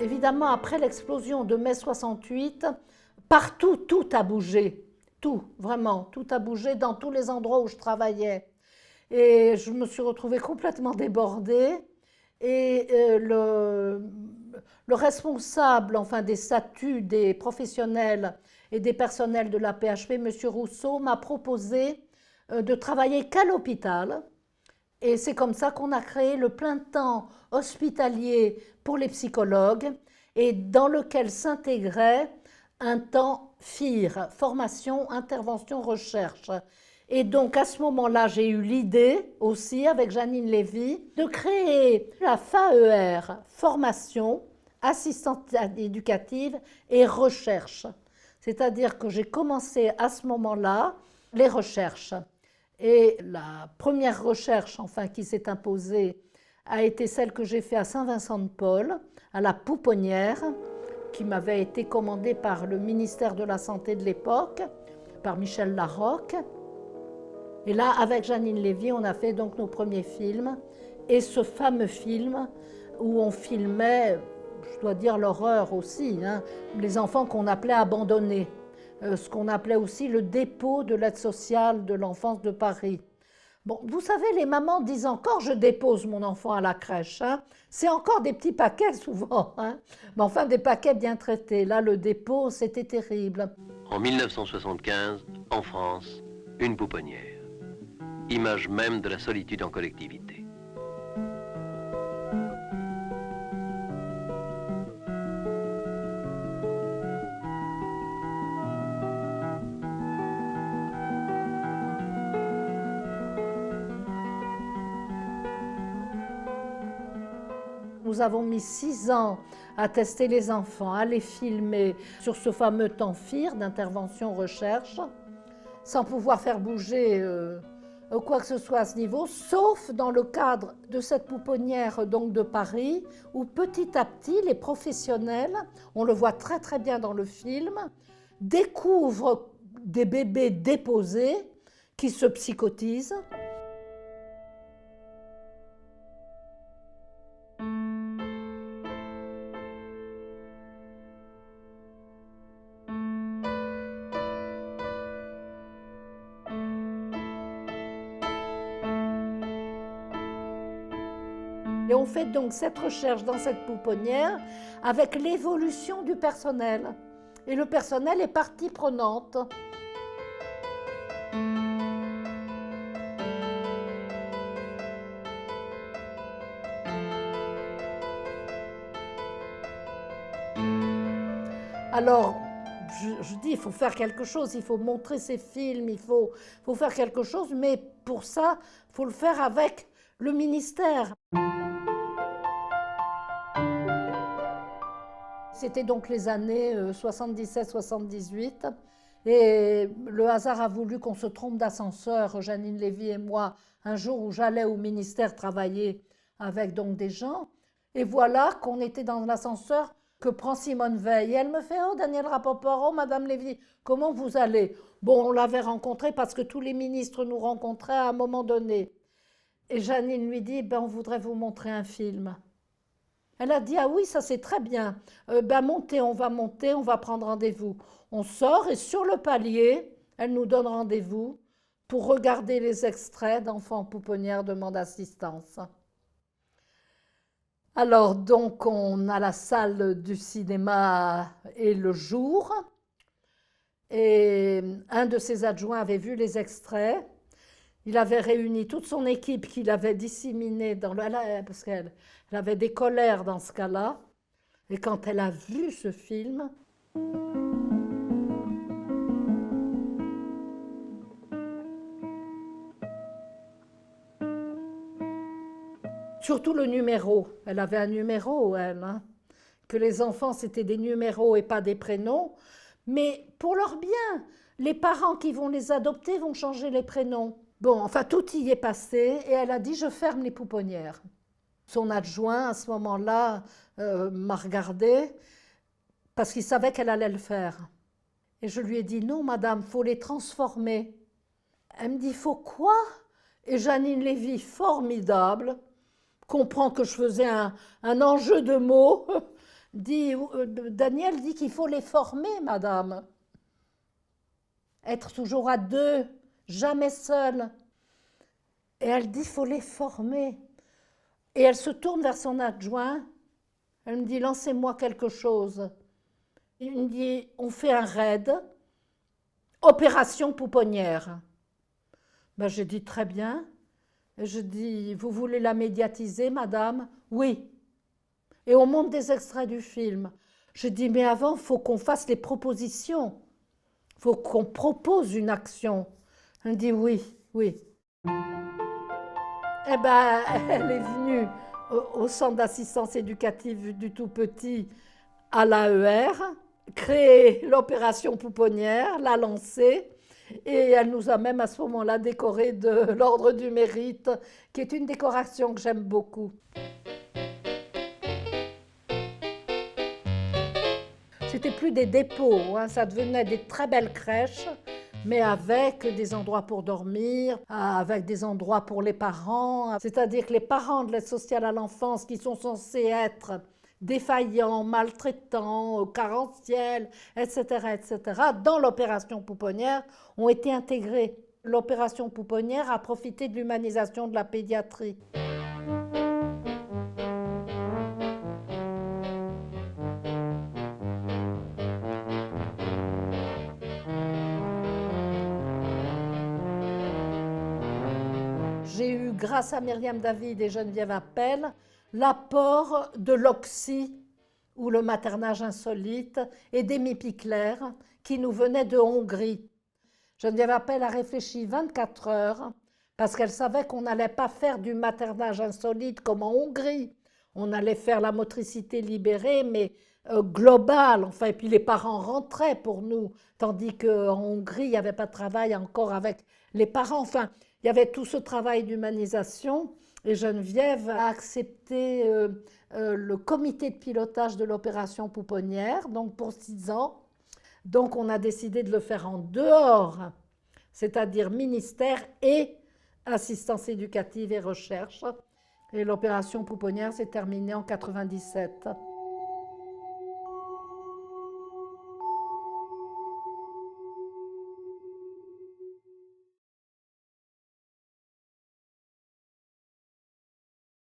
Évidemment, après l'explosion de mai 68, partout, tout a bougé. Tout, vraiment, tout a bougé dans tous les endroits où je travaillais. Et je me suis retrouvée complètement débordée. Et le responsable, enfin, des statuts des professionnels et des personnels de la PHP, M. Rousseau, m'a proposé de travailler qu'à l'hôpital. Et c'est comme ça qu'on a créé le plein temps hospitalier pour les psychologues et dans lequel s'intégrait un temps FIR, formation, intervention, recherche. Et donc à ce moment-là, j'ai eu l'idée aussi avec Janine Lévy de créer la FAER, formation, assistante éducative et recherche. C'est-à-dire que j'ai commencé à ce moment-là les recherches. Et la première recherche enfin, qui s'est imposée a été celle que j'ai faite à Saint-Vincent-de-Paul, à la Pouponnière, qui m'avait été commandée par le ministère de la Santé de l'époque, par Michel Larocque. Et là, avec Janine Lévy, on a fait donc nos premiers films. Et ce fameux film où on filmait, je dois dire l'horreur aussi, hein, les enfants qu'on appelait abandonnés. Ce qu'on appelait aussi le dépôt de l'aide sociale de l'enfance de Paris. Bon, vous savez, les mamans disent encore « je dépose mon enfant à la crèche hein ». C'est encore des petits paquets souvent, hein, mais enfin des paquets bien traités. Là, le dépôt, c'était terrible. En 1975, en France, une pouponnière. Image même de la solitude en collectivité. Nous avons mis 6 ans à tester les enfants, à les filmer sur ce fameux temps FIR d'intervention-recherche, sans pouvoir faire bouger quoi que ce soit à ce niveau, sauf dans le cadre de cette pouponnière donc, de Paris, où petit à petit, les professionnels, on le voit très très bien dans le film, découvrent des bébés déposés qui se psychotisent. Et on fait donc cette recherche dans cette pouponnière avec l'évolution du personnel. Et le personnel est partie prenante. Alors, je dis, il faut faire quelque chose, il faut montrer ces films, il faut faire quelque chose, mais pour ça, il faut le faire avec le ministère. C'était donc les années 77-78 et le hasard a voulu qu'on se trompe d'ascenseur, Janine Lévy et moi, un jour où j'allais au ministère travailler avec donc des gens. Et voilà qu'on était dans l'ascenseur que prend Simone Veil. Et elle me fait « Oh, Daniel Rapoport, oh, Madame Lévy, comment vous allez ?» Bon, on l'avait rencontrée parce que tous les ministres nous rencontraient à un moment donné. Et Janine lui dit ben, « On voudrait vous montrer un film. » Elle a dit « Ah oui, ça c'est très bien. Montez, on va prendre rendez-vous. » On sort et sur le palier, elle nous donne rendez-vous pour regarder les extraits d'Enfants pouponnières demande assistance. Alors donc on a la salle du cinéma et le jour. Et un de ses adjoints avait vu les extraits. Il avait réuni toute son équipe qu'il avait disséminée dans parce qu'elle avait des colères dans ce cas-là. Et quand elle a vu ce film, surtout le numéro. Elle avait un numéro, elle, hein, que les enfants c'était des numéros et pas des prénoms. Mais pour leur bien, les parents qui vont les adopter vont changer les prénoms. Bon, enfin, tout y est passé et elle a dit « je ferme les pouponnières ». Son adjoint, à ce moment-là, m'a regardé parce qu'il savait qu'elle allait le faire. Et je lui ai dit « non, madame, il faut les transformer ». Elle me dit « faut quoi ?» Et Janine Lévy, formidable, comprend que je faisais un enjeu de mots. Daniel dit qu'il faut les former, madame. Être toujours à deux, jamais seul. Et elle dit, il faut les former. Et elle se tourne vers son adjoint. Elle me dit, lancez-moi quelque chose. Il me dit, on fait un raid, opération pouponnière. Ben, j'ai dit, très bien. Et je dis, vous voulez la médiatiser, madame? Oui. Et on monte des extraits du film. Je dis, mais avant, il faut qu'on fasse les propositions. Il faut qu'on propose une action. Elle me dit, oui, oui. Eh bien, elle est venue au centre d'assistance éducative du tout-petit à l'AER, créer l'opération pouponnière, la lancer, et elle nous a même à ce moment-là décoré de l'Ordre du Mérite, qui est une décoration que j'aime beaucoup. C'était plus des dépôts, hein, ça devenait des très belles crèches, mais avec des endroits pour dormir, avec des endroits pour les parents. C'est-à-dire que les parents de l'aide sociale à l'enfance qui sont censés être défaillants, maltraitants, carentiels, etc., dans l'opération pouponnière, ont été intégrés. L'opération pouponnière a profité de l'humanisation de la pédiatrie. J'ai eu, grâce à Myriam David et Geneviève Appel, l'apport de l'Oxy, ou le maternage insolite, et d'Amy Pickler, qui nous venait de Hongrie. Geneviève Appel a réfléchi 24 heures, parce qu'elle savait qu'on n'allait pas faire du maternage insolite comme en Hongrie. On allait faire la motricité libérée, mais globale, enfin, et puis les parents rentraient pour nous, tandis qu'en Hongrie, il n'y avait pas de travail encore avec les parents. Enfin, il y avait tout ce travail d'humanisation, et Geneviève a accepté le comité de pilotage de l'opération pouponnière, donc pour 6 ans. Donc on a décidé de le faire en dehors, c'est-à-dire ministère et assistance éducative et recherche. Et l'opération pouponnière s'est terminée en 1997.